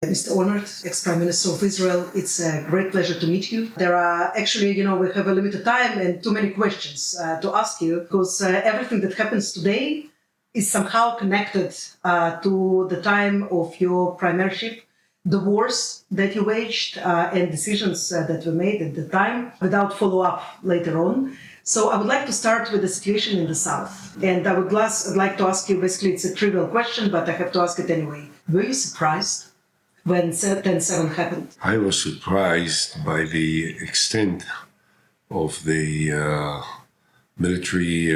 Mr. Olmert, ex-Prime Minister of Israel, it's a great pleasure to meet you. There are actually, we have a limited time and too many questions to ask you because everything that happens today is somehow connected to the time of your primaryship, the wars that you waged and decisions that were made at the time without follow-up later on. So I would like to start with the situation in the south. And I'd like to ask you, basically it's a trivial question, but I have to ask it anyway. Were you surprised when 10/7 happened? I was surprised by the extent of the military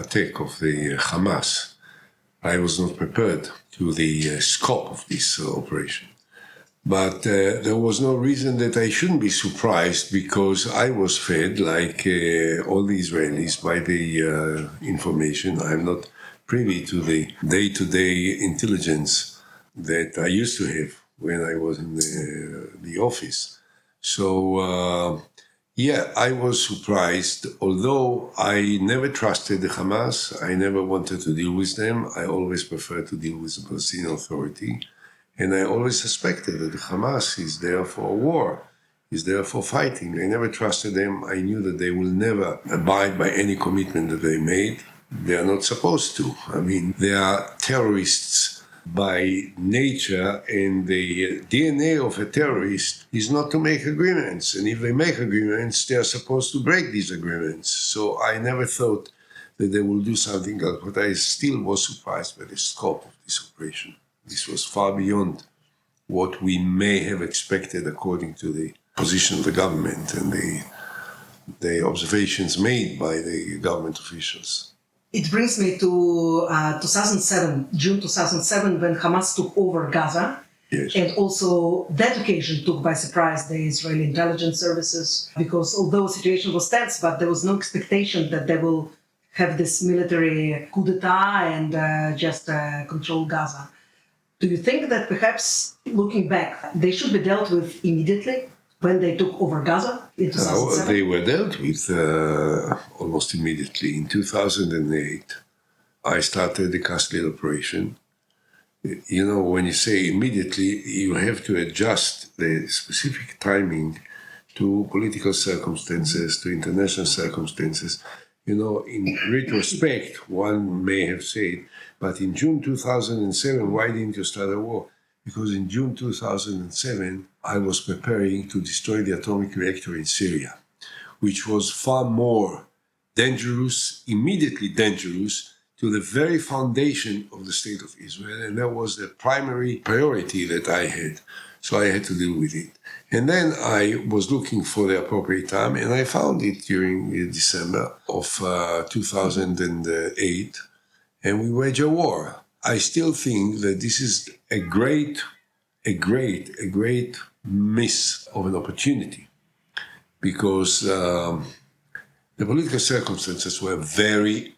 attack of the Hamas. I was not prepared to the scope of this operation. But there was no reason that I shouldn't be surprised because I was fed, like all the Israelis, by the information. I'm not privy to the day-to-day intelligence that I used to have when I was in the office. So, I was surprised. Although I never trusted the Hamas, I never wanted to deal with them. I always preferred to deal with the Palestinian Authority. And I always suspected that the Hamas is there for war, is there for fighting. I never trusted them. I knew that they will never abide by any commitment that they made. They are not supposed to. I mean, they are terrorists by nature, and the DNA of a terrorist is not to make agreements. And if they make agreements, they are supposed to break these agreements. So I never thought that they will do something else, but I still was surprised by the scope of this operation. This was far beyond what we may have expected according to the position of the government and the observations made by the government officials. It brings me to 2007, June 2007, when Hamas took over Gaza. Yes. And also that occasion took by surprise the Israeli intelligence services, because although the situation was tense, but there was no expectation that they will have this military coup d'etat and just control Gaza. Do you think that perhaps, looking back, they should be dealt with immediately when they took over Gaza in 2007? They were dealt with almost immediately. In 2008, I started the Cascade operation. When you say immediately, you have to adjust the specific timing to political circumstances, to international circumstances. In retrospect, one may have said, but in June 2007, why didn't you start a war? Because in June 2007, I was preparing to destroy the atomic reactor in Syria, which was far more dangerous, immediately dangerous, to the very foundation of the State of Israel. And that was the primary priority that I had. So I had to deal with it. And then I was looking for the appropriate time, and I found it during December of 2008, and we waged a war. I still think that this is a great miss of an opportunity, because the political circumstances were very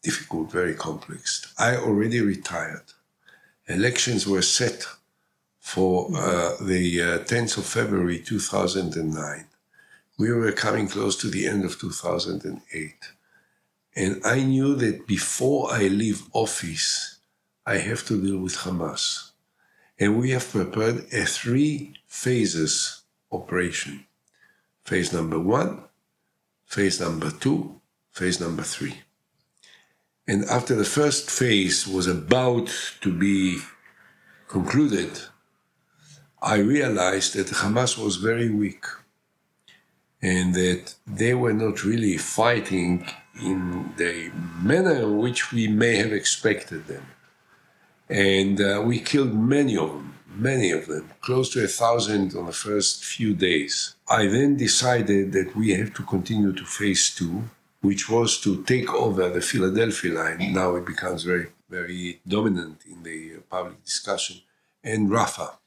difficult, very complex. I already retired. Elections were set for the 10th of February 2009. We were coming close to the end of 2008. And I knew that before I leave office, I have to deal with Hamas. And we have prepared a 3 phases operation. Phase number 1, phase number 2, phase number 3. And after the first phase was about to be concluded, I realized that Hamas was very weak and that they were not really fighting in the manner in which we may have expected them. And we killed many of them, close to 1,000 on the first few days. I then decided that we have to continue to phase 2, which was to take over the Philadelphia line. Now it becomes very, very dominant in the public discussion, and Rafah.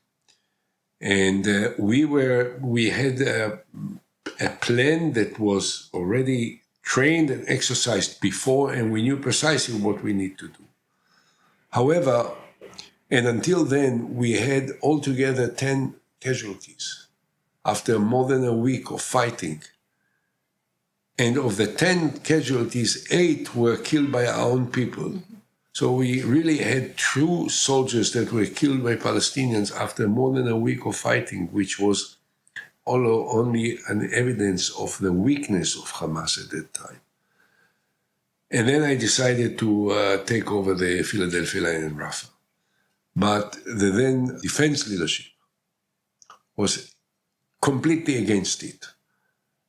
And we had a plan that was already trained and exercised before, and we knew precisely what we need to do. However, and until then, we had altogether 10 casualties after more than a week of fighting. And of the 10 casualties, 8 were killed by our own people. So we really had two soldiers that were killed by Palestinians after more than a week of fighting, which was only an evidence of the weakness of Hamas at that time. And then I decided to take over the Philadelphia line in Rafah. But the then defense leadership was completely against it.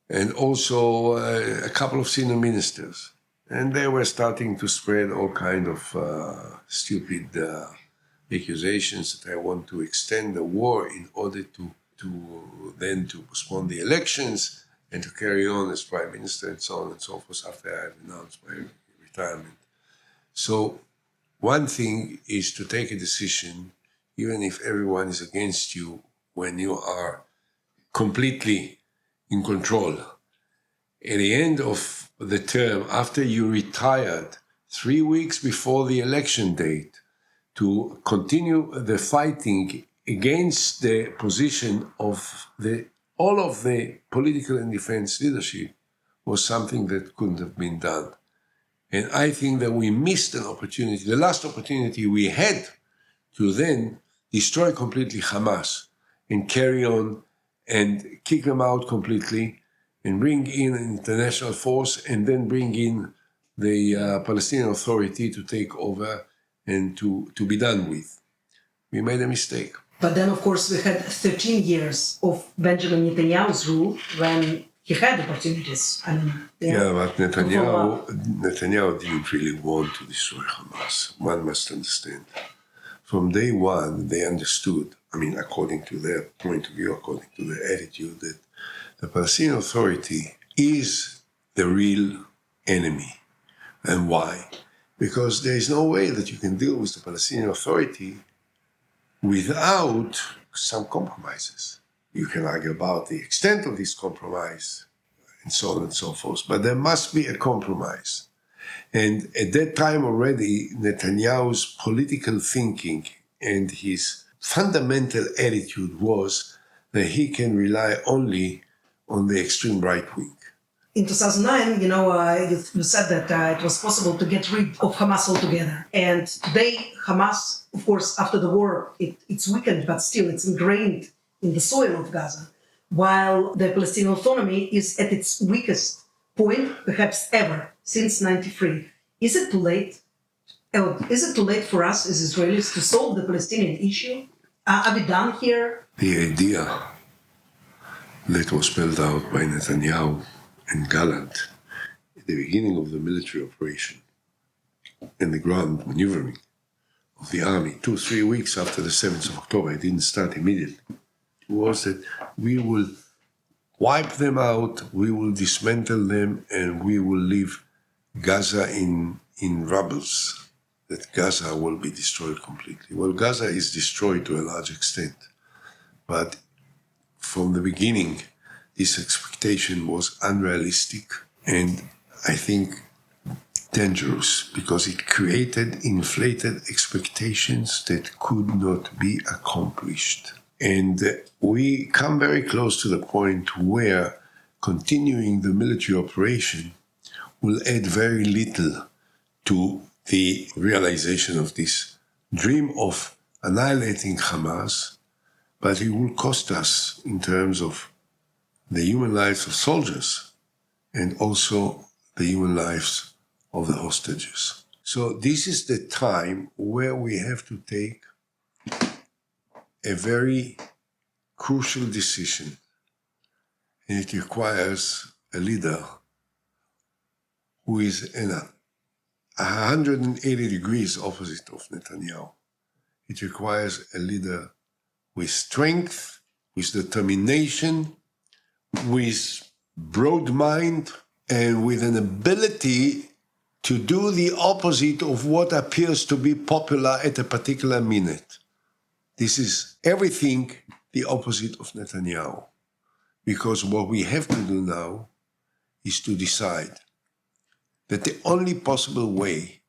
And also a couple of senior ministers. And they were starting to spread all kind of stupid accusations that I want to extend the war in order to postpone the elections and to carry on as prime minister and so on and so forth after I had announced my retirement. So one thing is to take a decision, even if everyone is against you, when you are completely in control. At the end of the term, after you retired, 3 weeks before the election date, to continue the fighting against the position of all of the political and defense leadership was something that couldn't have been done. And I think that we missed an opportunity, the last opportunity we had to then destroy completely Hamas and carry on and kick them out completely and bring in an international force and then bring in the Palestinian Authority to take over and to be done with. We made a mistake. But then, of course, we had 13 years of Benjamin Netanyahu's rule when he had opportunities. I mean, but Netanyahu didn't really want to destroy Hamas. One must understand. From day one, they understood, according to their point of view, according to their attitude, that the Palestinian Authority is the real enemy. And why? Because there is no way that you can deal with the Palestinian Authority without some compromises. You can argue about the extent of this compromise and so on and so forth, but there must be a compromise. And at that time already, Netanyahu's political thinking and his fundamental attitude was that he can rely only on the extreme right wing. In 2009, you said that it was possible to get rid of Hamas altogether. And today, Hamas, of course, after the war, it's weakened, but still it's ingrained in the soil of Gaza, while the Palestinian autonomy is at its weakest point, perhaps ever, since 1993. Is it too late? Is it too late for us as Israelis to solve the Palestinian issue? Are we done here? The idea that was spelled out by Netanyahu and Gallant at the beginning of the military operation and the ground maneuvering of the army 2-3 weeks after the 7th of October, it didn't start immediately, was that we will wipe them out, we will dismantle them, and we will leave Gaza in rubbles, that Gaza will be destroyed completely. Well, Gaza is destroyed to a large extent, but from the beginning, this expectation was unrealistic and I think dangerous because it created inflated expectations that could not be accomplished. And we come very close to the point where continuing the military operation will add very little to the realization of this dream of annihilating Hamas, but it will cost us in terms of the human lives of soldiers and also the human lives of the hostages. So this is the time where we have to take a very crucial decision, and it requires a leader who is in 180 degrees opposite of Netanyahu. It requires a leader with strength, with determination, with broad mind, and with an ability to do the opposite of what appears to be popular at a particular minute. This is everything the opposite of Netanyahu. Because what we have to do now is to decide that the only possible way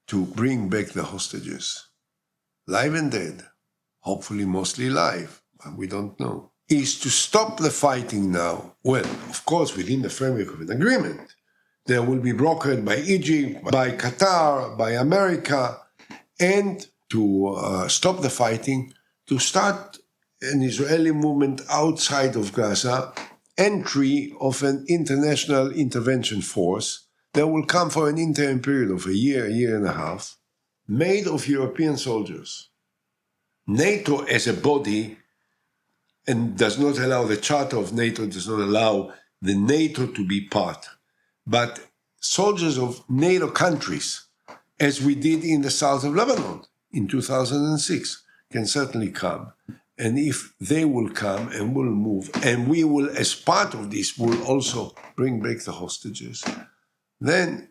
to bring back the hostages, live and dead, hopefully mostly live, but we don't know, is to stop the fighting now. Well, of course, within the framework of an agreement There will be brokered by Egypt, by Qatar, by America, and to stop the fighting, to start an Israeli movement outside of Gaza, entry of an international intervention force that will come for an interim period of a year and a half, made of European soldiers. NATO as a body, and does not allow, the Charter of NATO does not allow the NATO to be part, but soldiers of NATO countries, as we did in the south of Lebanon in 2006, can certainly come. And if they will come and will move, and we will, as part of this, will also bring back the hostages, then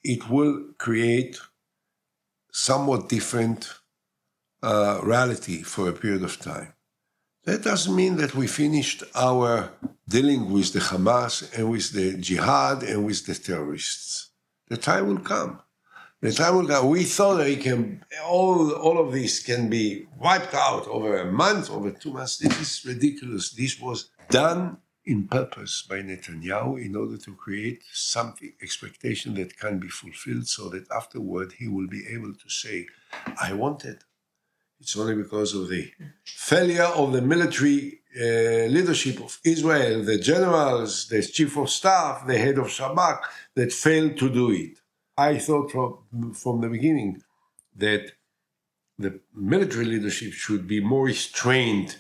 it will create somewhat different reality for a period of time. That doesn't mean that we finished our dealing with the Hamas and with the jihad and with the terrorists. The time will come. The time will come. We thought that all of this can be wiped out over a month, over 2 months. This is ridiculous. This was done in purpose by Netanyahu in order to create something, expectation that can be fulfilled, so that afterward he will be able to say, I want it. It's only because of the failure of the military leadership of Israel, the generals, the chief of staff, the head of Shabak, that failed to do it. I thought from the beginning that the military leadership should be more restrained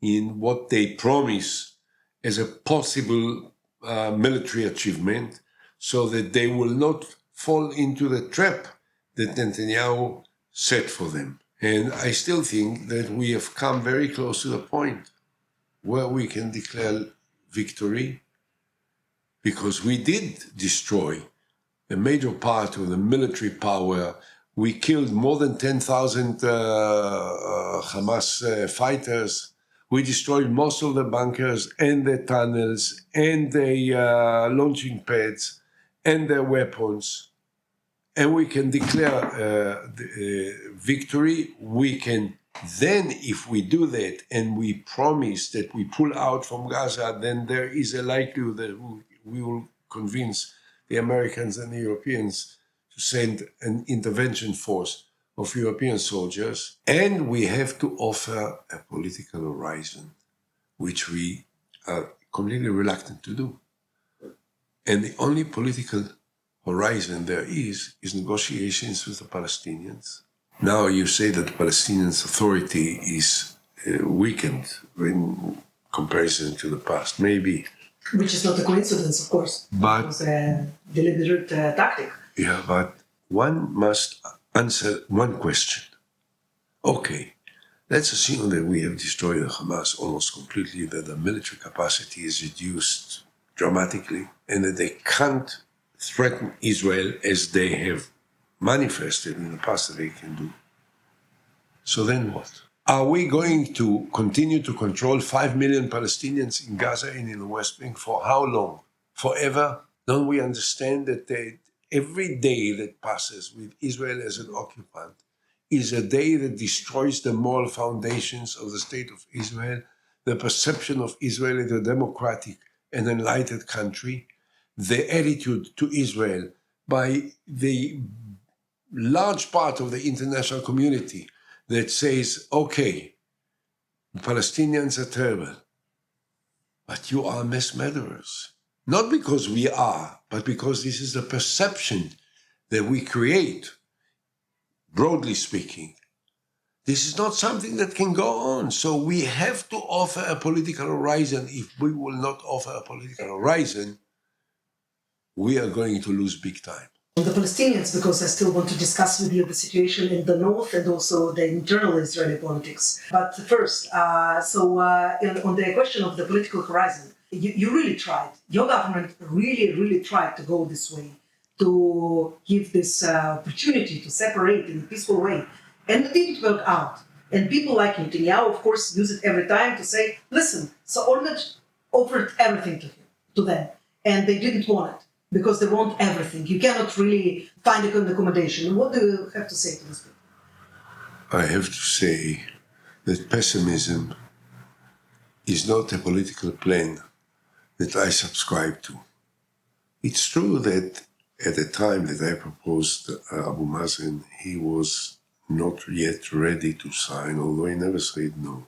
in what they promise as a possible military achievement, so that they will not fall into the trap that Netanyahu set for them. And I still think that we have come very close to the point where we can declare victory, because we did destroy a major part of the military power. We killed more than 10,000 Hamas fighters. We destroyed most of the bunkers and the tunnels and the launching pads and their weapons. And we can declare victory. We can then, if we do that and we promise that we pull out from Gaza, then there is a likelihood that we will convince the Americans and the Europeans to send an intervention force of European soldiers. And we have to offer a political horizon, which we are completely reluctant to do. And the only political horizon there is negotiations with the Palestinians. Now you say that the Palestinian Authority is weakened in comparison to the past, maybe. Which is not a coincidence, of course. But, it was a deliberate tactic. Yeah, but one must answer one question. Okay, let's assume that we have destroyed the Hamas almost completely, that the military capacity is reduced dramatically, and that they can't threaten Israel as they have manifested in the past that they can do. So then what? Are we going to continue to control 5 million Palestinians in Gaza and in the West Bank for how long? Forever? Don't we understand that every day that passes with Israel as an occupant is a day that destroys the moral foundations of the state of Israel, the perception of Israel as a democratic and enlightened country, the attitude to Israel by the large part of the international community that says, okay, the Palestinians are terrible, but you are mass murderers. Not because we are, but because this is the perception that we create, broadly speaking. This is not something that can go on. So we have to offer a political horizon. If we will not offer a political horizon, we are going to lose big time. The Palestinians, because I still want to discuss with you the situation in the north and also the internal Israeli politics. But first, on the question of the political horizon, you really tried. Your government really tried to go this way, to give this opportunity to separate in a peaceful way. And it didn't work out. And people like Netanyahu, of course, use it every time to say, listen, so Olmert offered everything to them, and they didn't want it, because they want everything. You cannot really find an accommodation. What do you have to say to this people? I have to say that pessimism is not a political plan that I subscribe to. It's true that At the time that I proposed Abu Mazen, he was not yet ready to sign, although he never said no.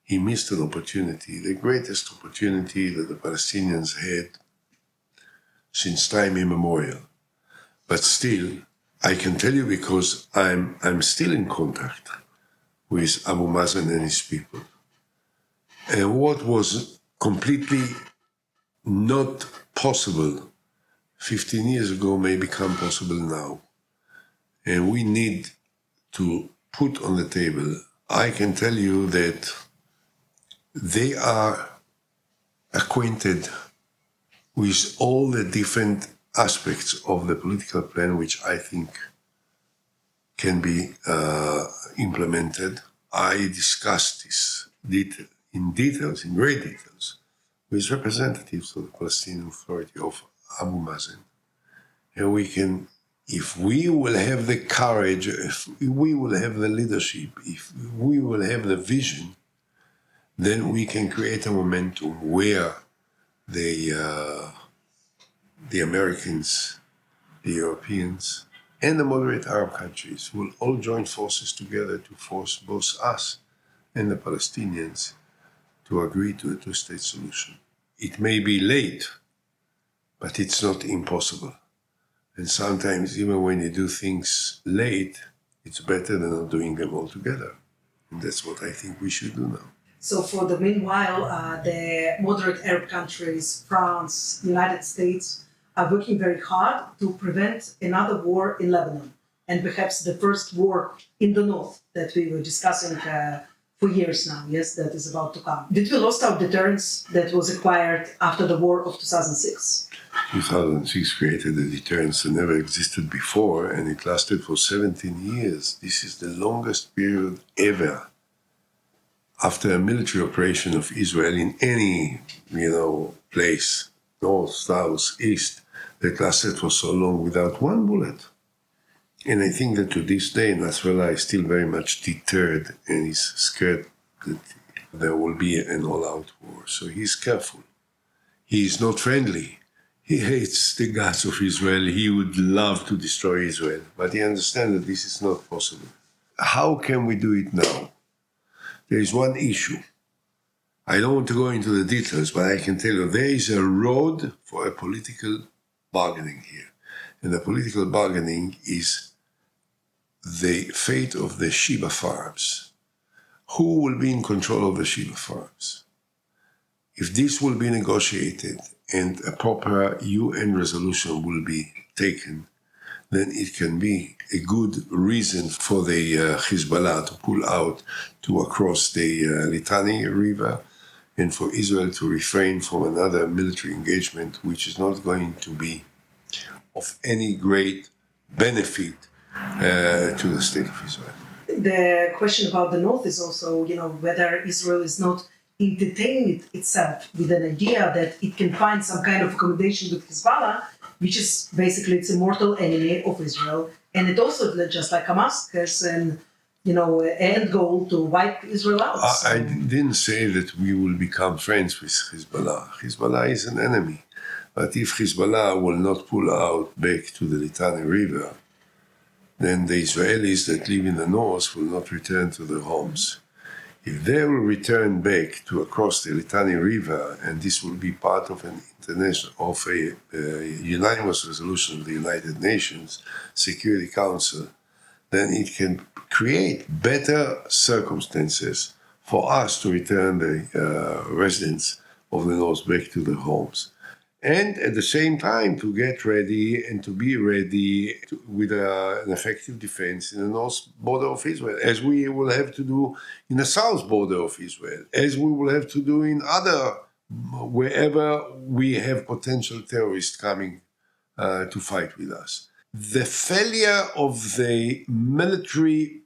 He missed an opportunity, the greatest opportunity that the Palestinians had since time immemorial. But still, I can tell you because I'm still in contact with Abu Mazen and his people. And what was completely not possible 15 years ago may become possible now. And we need to put on the table, I can tell you that they are acquainted with all the different aspects of the political plan, which I think can be implemented. I discussed this in great details, with representatives of the Palestinian Authority of Abu Mazen. And we can, if we will have the courage, if we will have the leadership, if we will have the vision, then we can create a momentum where the Americans, the Europeans, and the moderate Arab countries will all join forces together to force both us and the Palestinians to agree to a two-state solution. It may be late, but it's not impossible. And sometimes, even when you do things late, it's better than not doing them altogether. And that's what I think we should do now. So for the meanwhile, the moderate Arab countries, France, United States, are working very hard to prevent another war in Lebanon, and perhaps the first war in the north that we were discussing for years now. Yes, that is about to come. Did we lose our deterrence that was acquired after the war of 2006? 2006 created a deterrence that never existed before, and it lasted for 17 years. This is the longest period ever after a military operation of Israel in any, place, north, south, east, that lasted for so long without one bullet. And I think that to this day, Nasrallah is still very much deterred and is scared that there will be an all-out war. So he's careful. He is not friendly. He hates the gods of Israel. He would love to destroy Israel. But he understands that this is not possible. How can we do it now? There is one issue. I don't want to go into the details, but I can tell you there is a road for a political bargaining here. And the political bargaining is the fate of the Sheba farms. Who will be in control of the Sheba farms? If this will be negotiated and a proper UN resolution will be taken, then it can be a good reason for the Hezbollah to pull out to across the Litani River, and for Israel to refrain from another military engagement, which is not going to be of any great benefit to the state of Israel. The question about the north is also, whether Israel is not entertaining itself with an idea that it can find some kind of accommodation with Hezbollah, which is basically its a mortal enemy of Israel. And it also, just like Hamas, has an end goal to wipe Israel out. I didn't say that we will become friends with Hezbollah. Hezbollah is an enemy. But if Hezbollah will not pull out back to the Litani River, then the Israelis that live in the north will not return to their homes. If they will return back to across the Litani River, and this will be part of a unanimous resolution of the United Nations Security Council, then it can create better circumstances for us to return the residents of the north back to their homes. And at the same time to get ready and to be ready with an effective defense in the north border of Israel, as we will have to do in the south border of Israel, as we will have to do in wherever we have potential terrorists coming to fight with us. The failure of the military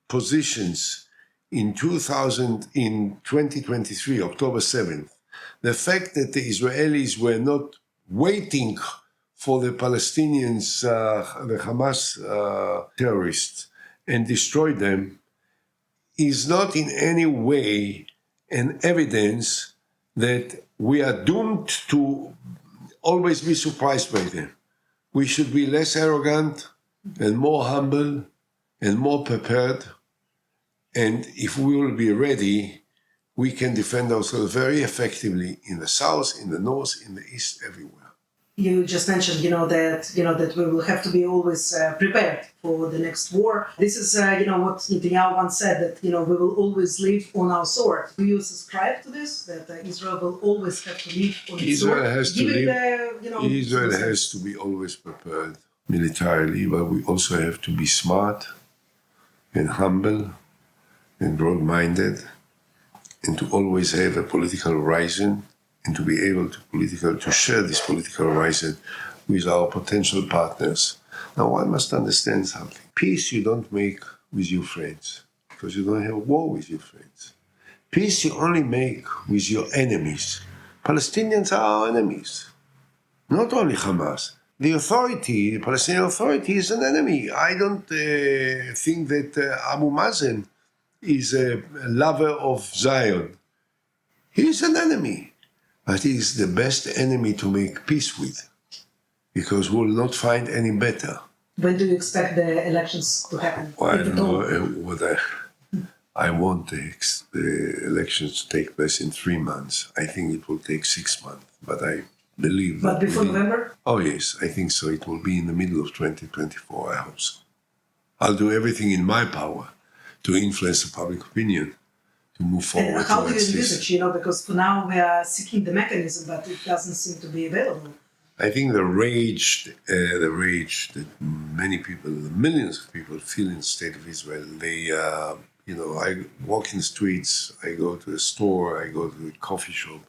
positions in 2023, October 7th, the fact that the Israelis were not waiting for the Palestinians, the Hamas terrorists, and destroyed them, is not in any way an evidence that we are doomed to always be surprised by them. we should be less arrogant and more humble and more prepared. And if we will be ready, we can defend ourselves very effectively in the south, in the north, in the east, everywhere. You just mentioned, that we will have to be always prepared for the next war. This is, what Netanyahu once said, that, we will always live on our sword. Do you subscribe to this, that Israel will always have to live on its sword? Israel has to be always prepared militarily, but we also have to be smart and humble and broad-minded, and to always have a political horizon, and to be able to share this political horizon with our potential partners. Now, one must understand something. Peace you don't make with your friends, because you don't have war with your friends. Peace you only make with your enemies. Palestinians are our enemies, not only Hamas. The Palestinian Authority is an enemy. I don't think that Abu Mazen is a lover of Zion. He is an enemy. But he is the best enemy to make peace with, because we will not find any better. When do you expect the elections to happen? Well, I don't know what I want the elections to take place in 3 months. I think it will take 6 months, but I believe that. But before November? Oh yes, I think so. It will be in the middle of 2024, I hope so. I'll do everything in my power to influence the public opinion, to move forward. And how do you envisage, because for now we are seeking the mechanism, but it doesn't seem to be available. I think the rage that many people, millions of people feel in the state of Israel, I walk in the streets, I go to a store, I go to a coffee shop,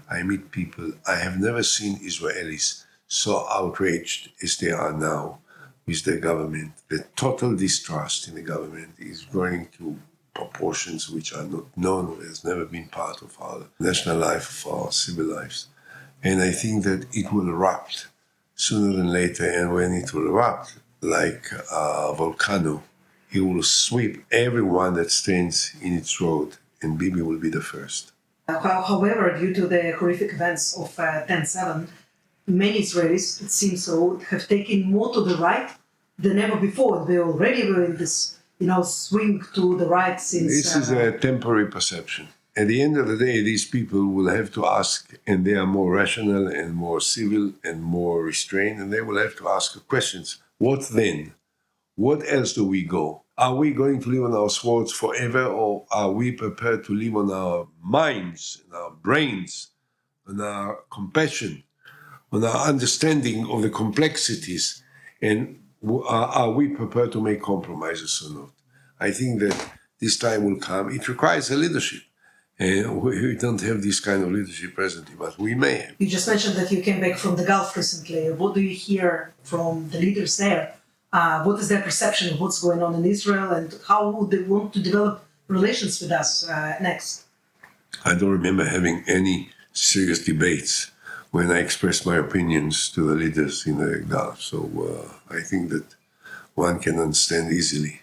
I meet people. I have never seen Israelis so outraged as they are now with the government. The total distrust in the government is growing to proportions which are not known or has never been part of our national life, of our civil lives. And I think that it will erupt sooner than later, and when it will erupt, like a volcano, it will sweep everyone that stands in its road, and Bibi will be the first. However, due to the horrific events of 10/7, many Israelis, it seems so, have taken more to the right than ever before. They already were in this swing to the right since... This is a temporary perception. At the end of the day, these people will have to ask, and they are more rational and more civil and more restrained, and they will have to ask questions. What then? What else do we go? Are we going to live on our swords forever, or are we prepared to live on our minds, and our brains, on our compassion, on our understanding of the complexities, and are we prepared to make compromises or not? I think that this time will come. It requires a leadership. And we don't have this kind of leadership presently, but we may have. You just mentioned that you came back from the Gulf recently. What do you hear from the leaders there? What is their perception of what's going on in Israel, and how would they want to develop relations with us next? I don't remember having any serious debates when I expressed my opinions to the leaders in the Gulf. So I think that one can understand easily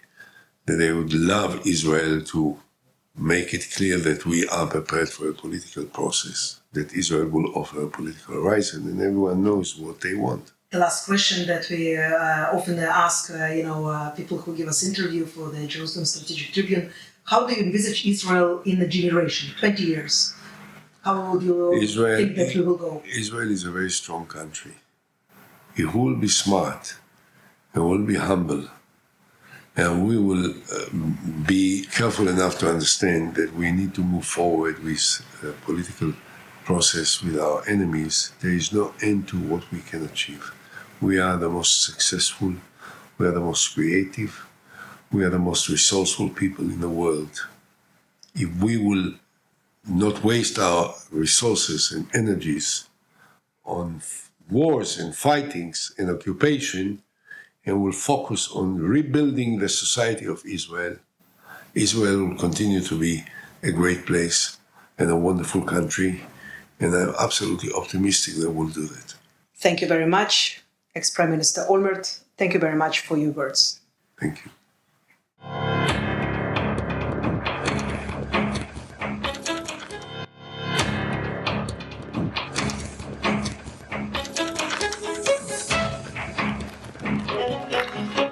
that they would love Israel to make it clear that we are prepared for a political process, that Israel will offer a political horizon, and everyone knows what they want. The last question that we often ask, people who give us interview for the Jerusalem Strategic Tribune, how do you envisage Israel in a generation, 20 years? How would you think that we will go? Israel is a very strong country. It will be smart, it will be humble, and we will be careful enough to understand that we need to move forward with a political process with our enemies. There is no end to what we can achieve. We are the most successful, we are the most creative, we are the most resourceful people in the world. If we will not waste our resources and energies on wars and fightings and occupation, and will focus on rebuilding the society of Israel, Israel will continue to be a great place and a wonderful country, and I'm absolutely optimistic that we'll do that. Thank you very much, ex-Prime Minister Olmert. Thank you very much for your words. Thank you. you.